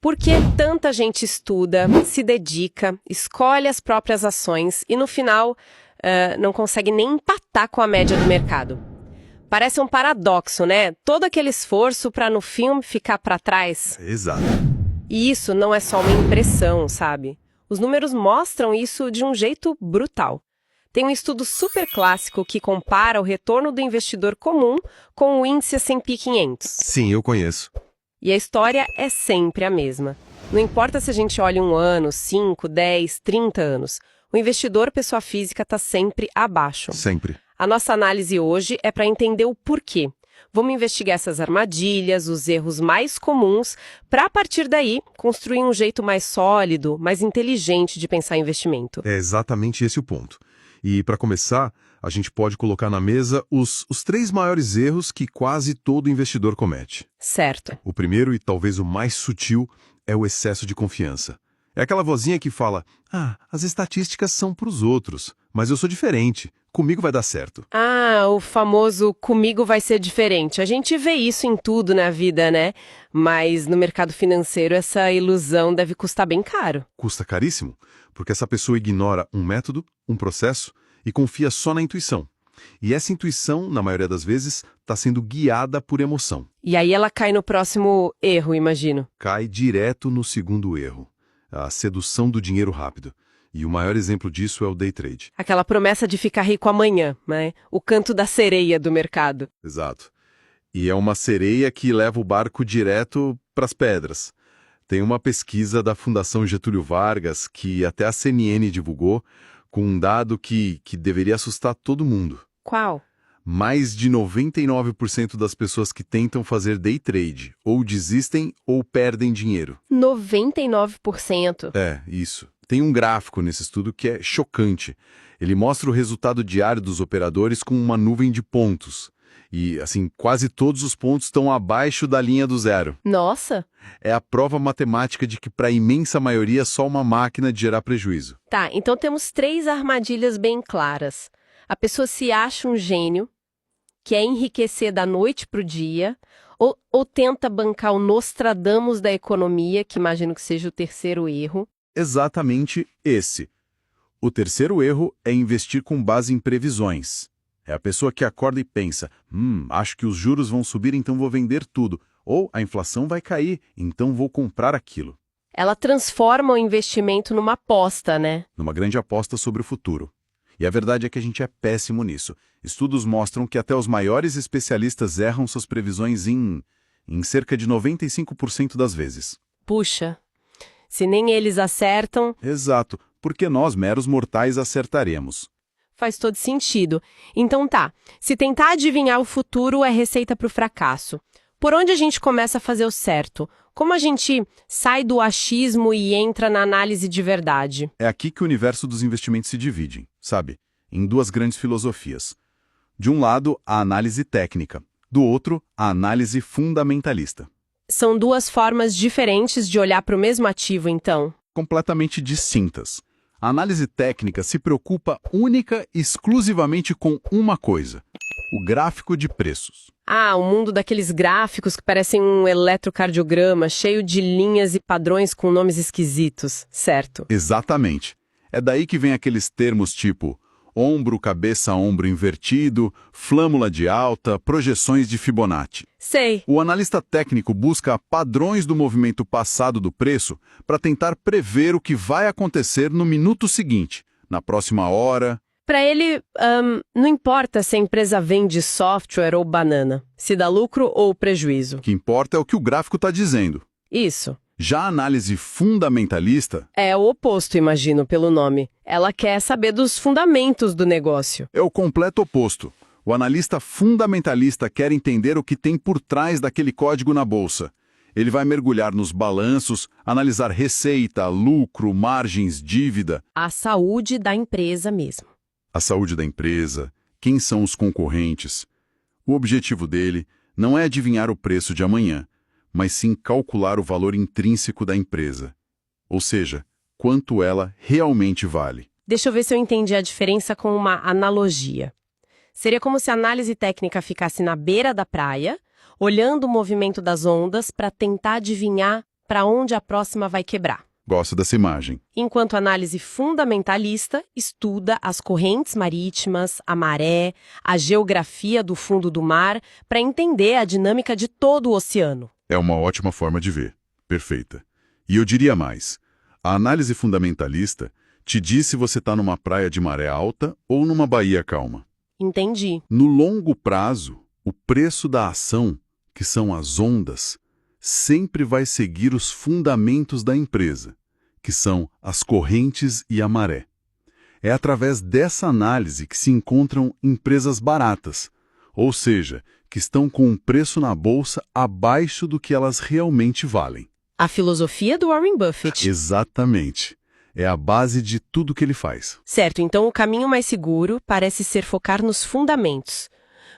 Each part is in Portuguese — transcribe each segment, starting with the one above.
Por que tanta gente estuda, se dedica, escolhe as próprias ações e, no final, não consegue nem empatar com a média do mercado? Parece um paradoxo, né? Todo aquele esforço para, no fim, ficar para trás. Exato. E isso não é só uma impressão, sabe? Os números mostram isso de um jeito brutal. Tem um estudo super clássico que compara o retorno do investidor comum com o índice S&P 500. Sim, eu conheço. E a história é sempre a mesma. Não importa se a gente olha um ano, 5, 10, 30 anos. O investidor pessoa física está sempre abaixo. Sempre. A nossa análise hoje é para entender o porquê. Vamos investigar essas armadilhas, os erros mais comuns, para, a partir daí, construir um jeito mais sólido, mais inteligente de pensar em investimento. É exatamente esse o ponto. E, para começar, a gente pode colocar na mesa os 3 maiores erros que quase todo investidor comete. Certo. O primeiro, e talvez o mais sutil, é o excesso de confiança. É aquela vozinha que fala, as estatísticas são para os outros, mas eu sou diferente, comigo vai dar certo. O famoso comigo vai ser diferente. A gente vê isso em tudo na vida, né? Mas no mercado financeiro essa ilusão deve custar bem caro. Custa caríssimo, porque essa pessoa ignora um método, um processo, e confia só na intuição. E essa intuição, na maioria das vezes, está sendo guiada por emoção. E aí ela cai no próximo erro, imagino. Cai direto no segundo erro, a sedução do dinheiro rápido. E o maior exemplo disso é o day trade. Aquela promessa de ficar rico amanhã, né? O canto da sereia do mercado. Exato. E é uma sereia que leva o barco direto para as pedras. Tem uma pesquisa da Fundação Getúlio Vargas, que até a CNN divulgou, com um dado que deveria assustar todo mundo. Qual? Mais de 99% das pessoas que tentam fazer day trade ou desistem ou perdem dinheiro. 99%? É, isso. Tem um gráfico nesse estudo que é chocante. Ele mostra o resultado diário dos operadores com uma nuvem de pontos. E, assim, quase todos os pontos estão abaixo da linha do zero. Nossa! É a prova matemática de que, para a imensa maioria, é só uma máquina de gerar prejuízo. Tá, então temos 3 armadilhas bem claras. A pessoa se acha um gênio, quer enriquecer da noite para o dia, ou tenta bancar o Nostradamus da economia, que imagino que seja o terceiro erro. Exatamente esse. O terceiro erro é investir com base em previsões. É a pessoa que acorda e pensa, acho que os juros vão subir, então vou vender tudo. Ou a inflação vai cair, então vou comprar aquilo. Ela transforma o investimento numa aposta, né? Numa grande aposta sobre o futuro. E a verdade é que a gente é péssimo nisso. Estudos mostram que até os maiores especialistas erram suas previsões em cerca de 95% das vezes. Puxa, se nem eles acertam... Exato, porque nós, meros mortais, acertaremos. Faz todo sentido. Então tá, se tentar adivinhar o futuro é receita para o fracasso. Por onde a gente começa a fazer o certo? Como a gente sai do achismo e entra na análise de verdade? É aqui que o universo dos investimentos se divide, sabe? Em 2 grandes filosofias. De um lado, a análise técnica. Do outro, a análise fundamentalista. São 2 formas diferentes de olhar para o mesmo ativo, então? Completamente distintas. A análise técnica se preocupa única e exclusivamente com uma coisa: o gráfico de preços. O mundo daqueles gráficos que parecem um eletrocardiograma, cheio de linhas e padrões com nomes esquisitos, certo? Exatamente. É daí que vem aqueles termos tipo ombro, cabeça, ombro invertido, flâmula de alta, projeções de Fibonacci. Sei. O analista técnico busca padrões do movimento passado do preço para tentar prever o que vai acontecer no minuto seguinte, na próxima hora. Para ele, não importa se a empresa vende software ou banana, se dá lucro ou prejuízo. O que importa é o que o gráfico está dizendo. Isso. Já a análise fundamentalista... é o oposto, imagino, pelo nome. Ela quer saber dos fundamentos do negócio. É o completo oposto. O analista fundamentalista quer entender o que tem por trás daquele código na bolsa. Ele vai mergulhar nos balanços, analisar receita, lucro, margens, dívida. A saúde da empresa mesmo. A saúde da empresa, quem são os concorrentes. O objetivo dele não é adivinhar o preço de amanhã, mas sim calcular o valor intrínseco da empresa. Ou seja, quanto ela realmente vale. Deixa eu ver se eu entendi a diferença com uma analogia. Seria como se a análise técnica ficasse na beira da praia, olhando o movimento das ondas para tentar adivinhar para onde a próxima vai quebrar. Gosto dessa imagem. Enquanto a análise fundamentalista estuda as correntes marítimas, a maré, a geografia do fundo do mar, para entender a dinâmica de todo o oceano. É uma ótima forma de ver. Perfeita. E eu diria mais. A análise fundamentalista te diz se você está numa praia de maré alta ou numa baía calma. Entendi. No longo prazo, o preço da ação, que são as ondas, sempre vai seguir os fundamentos da empresa, que são as correntes e a maré. É através dessa análise que se encontram empresas baratas, ou seja, que estão com um preço na bolsa abaixo do que elas realmente valem. A filosofia do Warren Buffett. Exatamente. É a base de tudo que ele faz. Certo, então o caminho mais seguro parece ser focar nos fundamentos.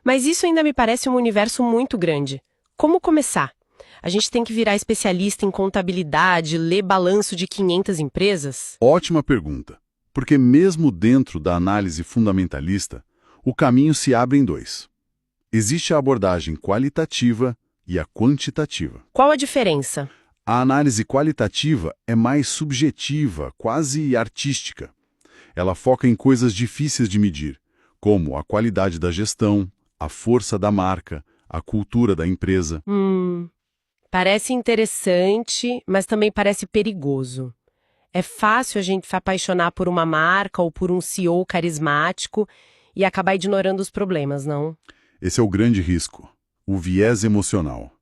Mas isso ainda me parece um universo muito grande. Como começar? A gente tem que virar especialista em contabilidade, ler balanço de 500 empresas? Ótima pergunta. Porque mesmo dentro da análise fundamentalista, o caminho se abre em dois. Existe a abordagem qualitativa e a quantitativa. Qual a diferença? A análise qualitativa é mais subjetiva, quase artística. Ela foca em coisas difíceis de medir, como a qualidade da gestão, a força da marca, a cultura da empresa. Parece interessante, mas também parece perigoso. É fácil a gente se apaixonar por uma marca ou por um CEO carismático e acabar ignorando os problemas, não? Esse é o grande risco, o viés emocional.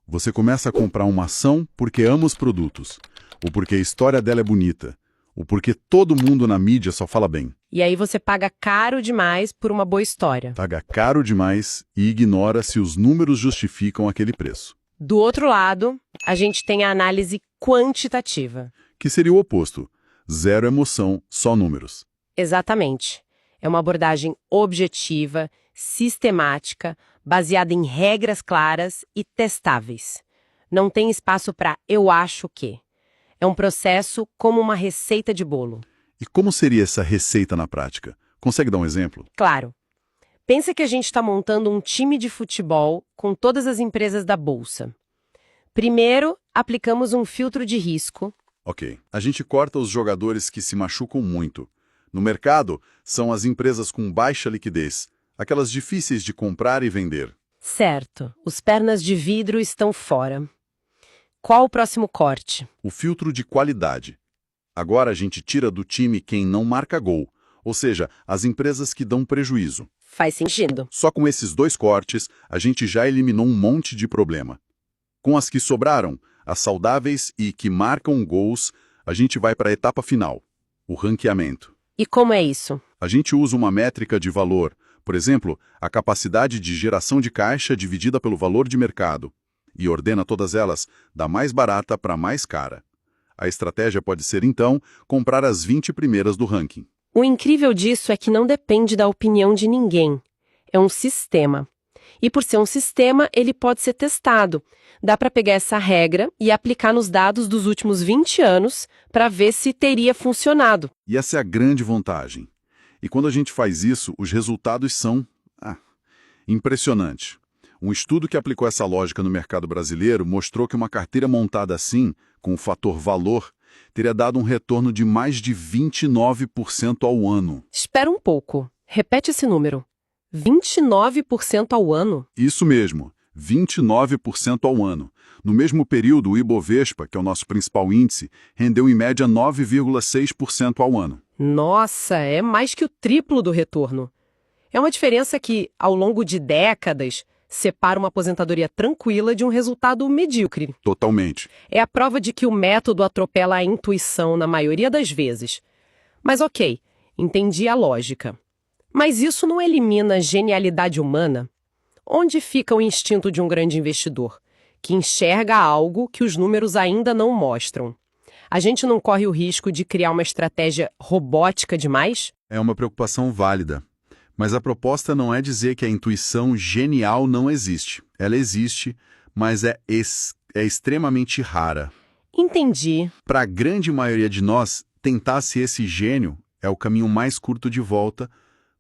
Você começa a comprar uma ação porque ama os produtos, ou porque a história dela é bonita, ou porque todo mundo na mídia só fala bem. E aí você paga caro demais por uma boa história. Paga caro demais e ignora se os números justificam aquele preço. Do outro lado, a gente tem a análise quantitativa. Que seria o oposto. Zero emoção, só números. Exatamente. É uma abordagem objetiva, sistemática, baseada em regras claras e testáveis. Não tem espaço para eu acho que. É um processo como uma receita de bolo. E como seria essa receita na prática? Consegue dar um exemplo? Claro. Pensa que a gente está montando um time de futebol com todas as empresas da bolsa. Primeiro, aplicamos um filtro de risco. Ok. A gente corta os jogadores que se machucam muito. No mercado, são as empresas com baixa liquidez, aquelas difíceis de comprar e vender. Certo. Os pernas de vidro estão fora. Qual o próximo corte? O filtro de qualidade. Agora a gente tira do time quem não marca gol, ou seja, as empresas que dão prejuízo. Faz sentido. Só com esses dois cortes, a gente já eliminou um monte de problema. Com as que sobraram, as saudáveis e que marcam gols, a gente vai para a etapa final, o ranqueamento. E como é isso? A gente usa uma métrica de valor, por exemplo, a capacidade de geração de caixa dividida pelo valor de mercado, e ordena todas elas da mais barata para a mais cara. A estratégia pode ser, então, comprar as 20 primeiras do ranking. O incrível disso é que não depende da opinião de ninguém. É um sistema. E por ser um sistema, ele pode ser testado. Dá para pegar essa regra e aplicar nos dados dos últimos 20 anos para ver se teria funcionado. E essa é a grande vantagem. E quando a gente faz isso, os resultados são impressionantes. Um estudo que aplicou essa lógica no mercado brasileiro mostrou que uma carteira montada assim, com o fator valor, teria dado um retorno de mais de 29% ao ano. Espera um pouco. Repete esse número. 29% ao ano? Isso mesmo, 29% ao ano. No mesmo período, o Ibovespa, que é o nosso principal índice, rendeu em média 9,6% ao ano. Nossa, é mais que o triplo do retorno. É uma diferença que, ao longo de décadas, separa uma aposentadoria tranquila de um resultado medíocre. Totalmente. É a prova de que o método atropela a intuição na maioria das vezes. Mas ok, entendi a lógica. Mas isso não elimina a genialidade humana? Onde fica o instinto de um grande investidor, que enxerga algo que os números ainda não mostram? A gente não corre o risco de criar uma estratégia robótica demais? É uma preocupação válida. Mas a proposta não é dizer que a intuição genial não existe. Ela existe, mas é extremamente rara. Entendi. Para a grande maioria de nós, tentar-se esse gênio é o caminho mais curto de volta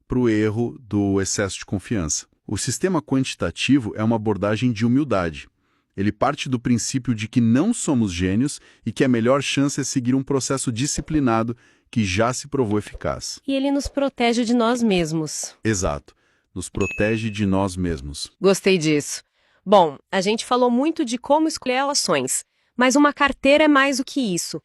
para o erro do excesso de confiança. O sistema quantitativo é uma abordagem de humildade. Ele parte do princípio de que não somos gênios e que a melhor chance é seguir um processo disciplinado que já se provou eficaz. E ele nos protege de nós mesmos. Exato. Nos protege de nós mesmos. Gostei disso. Bom, a gente falou muito de como escolher ações, mas uma carteira é mais do que isso.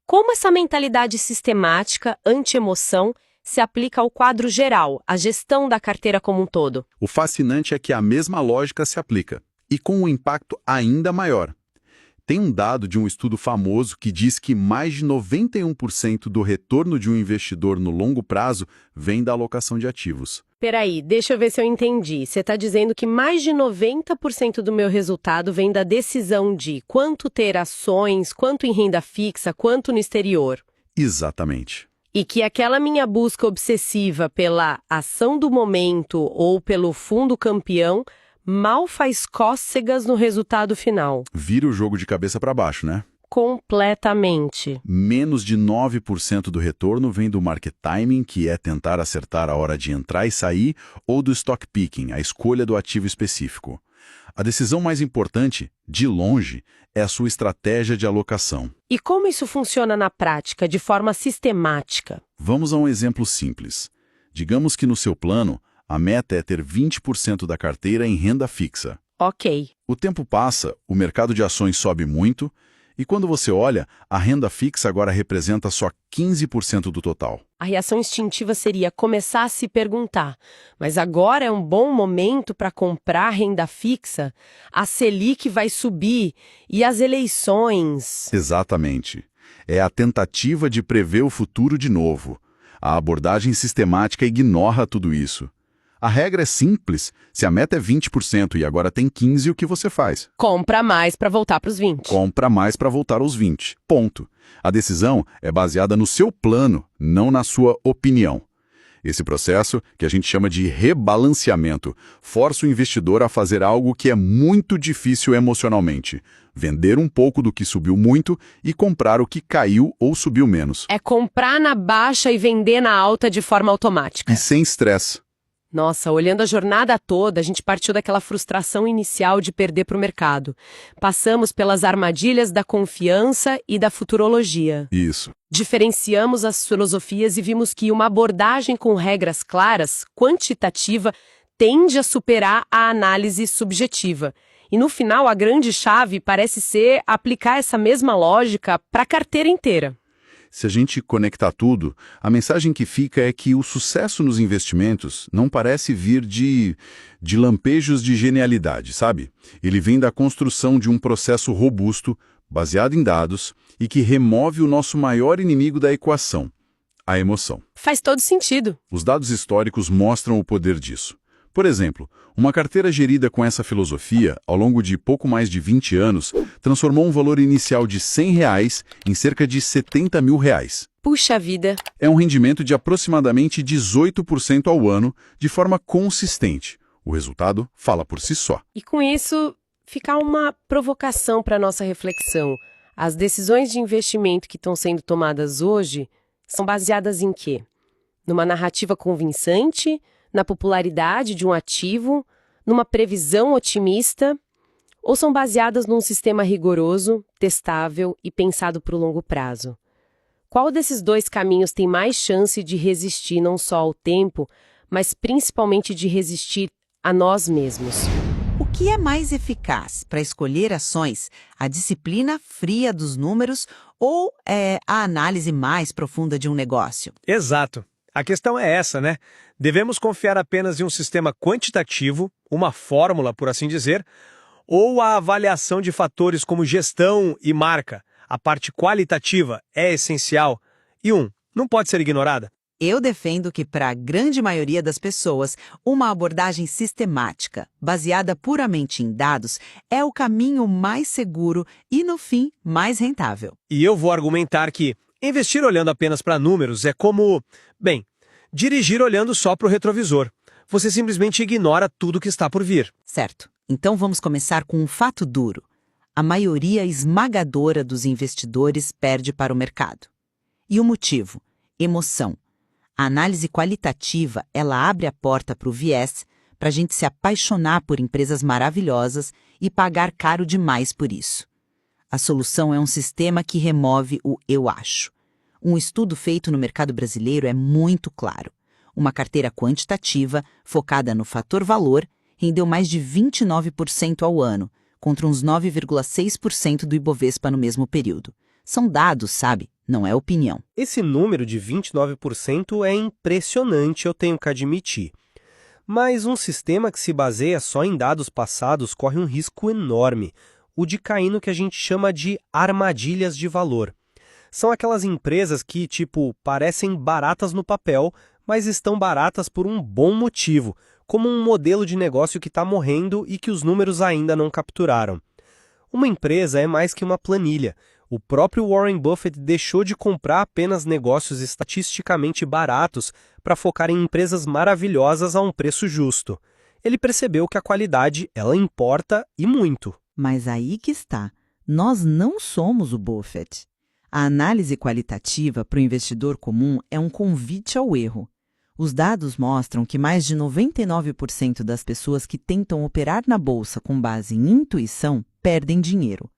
Como essa mentalidade sistemática, anti-emoção, se aplica ao quadro geral, à gestão da carteira como um todo? O fascinante é que a mesma lógica se aplica, e com um impacto ainda maior. Tem um dado de um estudo famoso que diz que mais de 91% do retorno de um investidor no longo prazo vem da alocação de ativos. Peraí, deixa eu ver se eu entendi. Você está dizendo que mais de 90% do meu resultado vem da decisão de quanto ter ações, quanto em renda fixa, quanto no exterior. Exatamente. E que aquela minha busca obsessiva pela ação do momento ou pelo fundo campeão mal faz cócegas no resultado final. Vira o jogo de cabeça para baixo, né? Completamente. Menos de 9% do retorno vem do market timing, que é tentar acertar a hora de entrar e sair, ou do stock picking, a escolha do ativo específico. A decisão mais importante, de longe, é a sua estratégia de alocação. E como isso funciona na prática, de forma sistemática? Vamos a um exemplo simples. Digamos que no seu plano, a meta é ter 20% da carteira em renda fixa. Ok. O tempo passa, o mercado de ações sobe muito, e quando você olha, a renda fixa agora representa só 15% do total. A reação instintiva seria começar a se perguntar, mas agora é um bom momento para comprar renda fixa? A Selic vai subir e as eleições? Exatamente. É a tentativa de prever o futuro de novo. A abordagem sistemática ignora tudo isso. A regra é simples. Se a meta é 20% e agora tem 15%, o que você faz? Compra mais para voltar para os 20. Compra mais para voltar aos 20. Ponto. A decisão é baseada no seu plano, não na sua opinião. Esse processo, que a gente chama de rebalanceamento, força o investidor a fazer algo que é muito difícil emocionalmente: vender um pouco do que subiu muito e comprar o que caiu ou subiu menos. É comprar na baixa e vender na alta de forma automática. E sem estresse. Nossa, olhando a jornada toda, a gente partiu daquela frustração inicial de perder para o mercado. Passamos pelas armadilhas da confiança e da futurologia. Isso. Diferenciamos as filosofias e vimos que uma abordagem com regras claras, quantitativa, tende a superar a análise subjetiva. E no final, a grande chave parece ser aplicar essa mesma lógica para a carteira inteira. Se a gente conectar tudo, a mensagem que fica é que o sucesso nos investimentos não parece vir de lampejos de genialidade, sabe? Ele vem da construção de um processo robusto, baseado em dados, e que remove o nosso maior inimigo da equação, a emoção. Faz todo sentido. Os dados históricos mostram o poder disso. Por exemplo, uma carteira gerida com essa filosofia, ao longo de pouco mais de 20 anos, transformou um valor inicial de R$100 em cerca de R$70 mil. Puxa vida. É um rendimento de aproximadamente 18% ao ano, de forma consistente. O resultado fala por si só. E com isso, fica uma provocação para a nossa reflexão. As decisões de investimento que estão sendo tomadas hoje são baseadas em quê? Numa narrativa convincente? Na popularidade de um ativo, numa previsão otimista, ou são baseadas num sistema rigoroso, testável e pensado para o longo prazo? Qual desses dois caminhos tem mais chance de resistir não só ao tempo, mas principalmente de resistir a nós mesmos? O que é mais eficaz para escolher ações? A disciplina fria dos números ou a análise mais profunda de um negócio? Exato. A questão é essa, né? Devemos confiar apenas em um sistema quantitativo, uma fórmula, por assim dizer, ou a avaliação de fatores como gestão e marca? A parte qualitativa é essencial e não pode ser ignorada. Eu defendo que, para a grande maioria das pessoas, uma abordagem sistemática, baseada puramente em dados, é o caminho mais seguro e, no fim, mais rentável. E eu vou argumentar que investir olhando apenas para números é como, dirigir olhando só para o retrovisor. Você simplesmente ignora tudo que está por vir. Certo. Então vamos começar com um fato duro. A maioria esmagadora dos investidores perde para o mercado. E o motivo? Emoção. A análise qualitativa, ela abre a porta para o viés, para a gente se apaixonar por empresas maravilhosas e pagar caro demais por isso. A solução é um sistema que remove o eu acho. Um estudo feito no mercado brasileiro é muito claro. Uma carteira quantitativa, focada no fator valor, rendeu mais de 29% ao ano, contra uns 9,6% do Ibovespa no mesmo período. São dados, sabe? Não é opinião. Esse número de 29% é impressionante, eu tenho que admitir. Mas um sistema que se baseia só em dados passados corre um risco enorme, o de cair no que a gente chama de armadilhas de valor. São aquelas empresas que, parecem baratas no papel, mas estão baratas por um bom motivo, como um modelo de negócio que está morrendo e que os números ainda não capturaram. Uma empresa é mais que uma planilha. O próprio Warren Buffett deixou de comprar apenas negócios estatisticamente baratos para focar em empresas maravilhosas a um preço justo. Ele percebeu que a qualidade, ela importa e muito. Mas aí que está. Nós não somos o Buffett. A análise qualitativa para o investidor comum é um convite ao erro. Os dados mostram que mais de 99% das pessoas que tentam operar na bolsa com base em intuição perdem dinheiro.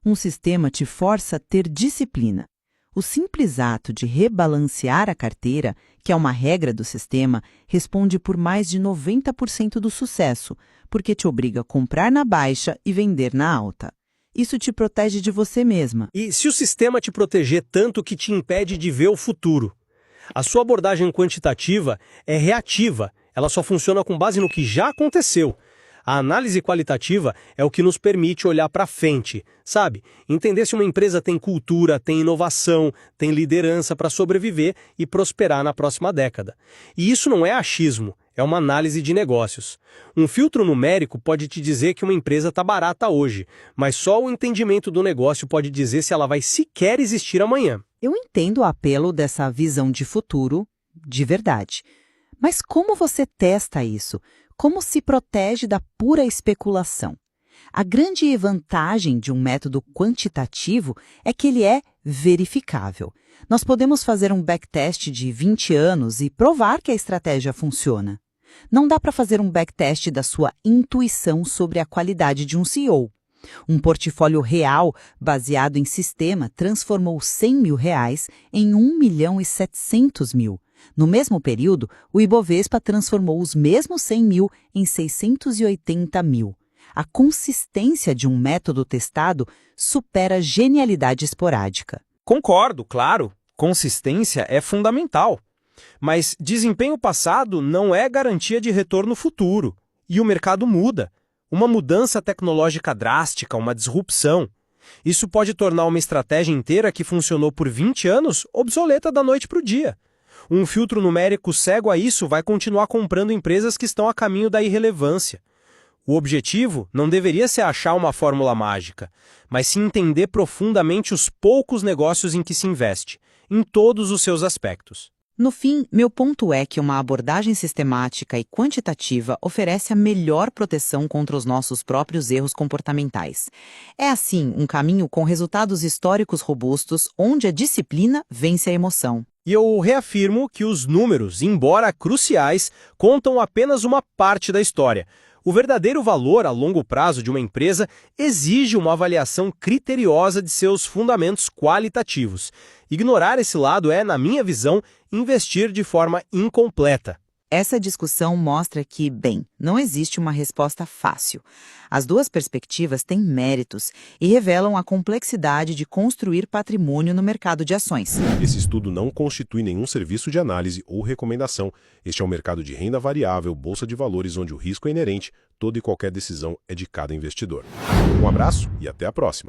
Um sistema te força a ter disciplina. O simples ato de rebalancear a carteira, que é uma regra do sistema, responde por mais de 90% do sucesso, porque te obriga a comprar na baixa e vender na alta. Isso te protege de você mesma. E se o sistema te proteger tanto que te impede de ver o futuro? A sua abordagem quantitativa é reativa, ela só funciona com base no que já aconteceu. A análise qualitativa é o que nos permite olhar para frente, sabe? Entender se uma empresa tem cultura, tem inovação, tem liderança para sobreviver e prosperar na próxima década. E isso não é achismo, é uma análise de negócios. Um filtro numérico pode te dizer que uma empresa está barata hoje, mas só o entendimento do negócio pode dizer se ela vai sequer existir amanhã. Eu entendo o apelo dessa visão de futuro, de verdade. Mas como você testa isso? Como se protege da pura especulação? A grande vantagem de um método quantitativo é que ele é verificável. Nós podemos fazer um backtest de 20 anos e provar que a estratégia funciona. Não dá para fazer um backtest da sua intuição sobre a qualidade de um CEO. Um portfólio real, baseado em sistema, transformou R$100 mil em 1.700.000. No mesmo período, o Ibovespa transformou os mesmos 100 mil em 680 mil. A consistência de um método testado supera a genialidade esporádica. Concordo, claro. Consistência é fundamental. Mas desempenho passado não é garantia de retorno futuro. E o mercado muda. Uma mudança tecnológica drástica, uma disrupção. Isso pode tornar uma estratégia inteira que funcionou por 20 anos obsoleta da noite para o dia. Um filtro numérico cego a isso vai continuar comprando empresas que estão a caminho da irrelevância. O objetivo não deveria ser achar uma fórmula mágica, mas sim entender profundamente os poucos negócios em que se investe, em todos os seus aspectos. No fim, meu ponto é que uma abordagem sistemática e quantitativa oferece a melhor proteção contra os nossos próprios erros comportamentais. É, assim, um caminho com resultados históricos robustos, onde a disciplina vence a emoção. E eu reafirmo que os números, embora cruciais, contam apenas uma parte da história. O verdadeiro valor a longo prazo de uma empresa exige uma avaliação criteriosa de seus fundamentos qualitativos. Ignorar esse lado é, na minha visão, investir de forma incompleta. Essa discussão mostra que, bem, não existe uma resposta fácil. As duas perspectivas têm méritos e revelam a complexidade de construir patrimônio no mercado de ações. Esse estudo não constitui nenhum serviço de análise ou recomendação. Este é um mercado de renda variável, bolsa de valores, onde o risco é inerente. Toda e qualquer decisão é de cada investidor. Um abraço e até a próxima.